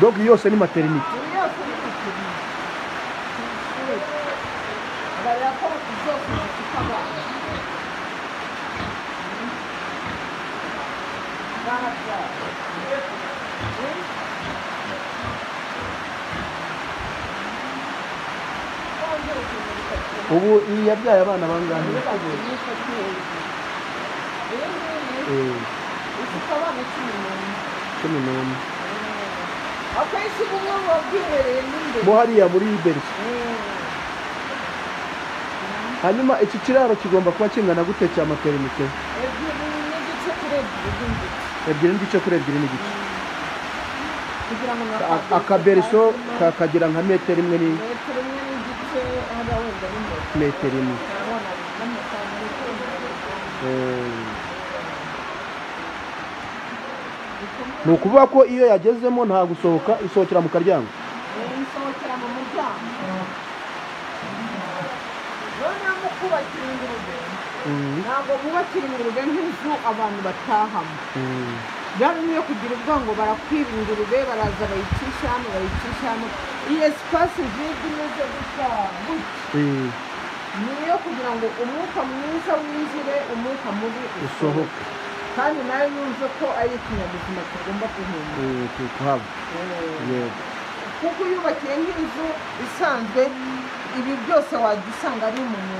donc yose ni maternité. yose ni maternité. Barako zose zifite abana. Ubu iyi yabyaye abana bangahe? Ifite abana 11. Akenshi bumwe buba bwihereye n'imbere. Mo hariya muri Bercy. Hanyuma iki kiraro kigomba kuba kingana gute cya maternité? Ebyiri n'igice kuri ebyiri n'igice. Akaberso kakagira nka metero imwe ni metero imwe. Ni ukuvuga ko iyo yagezemo nta gusohoka, isohokera mu karyango. Isohokera mu muryango. Noneho kubakira ingurube ntabwo bubakira ingurube nk'inzu abantu batahamo. Byari niyo kugira ubwango barakwiba ingurube baraza bayicisha hano iyi espace vide imeze gutya niyo kugira ngo umwuka mwiza winjire umwuka mubi usohoke kandi nayo yumve ko ari ikinyabuzima kigomba kuhaba. kuko uyubakiye nk'inzu isanzwe ibi byose wagisanga ari umuntu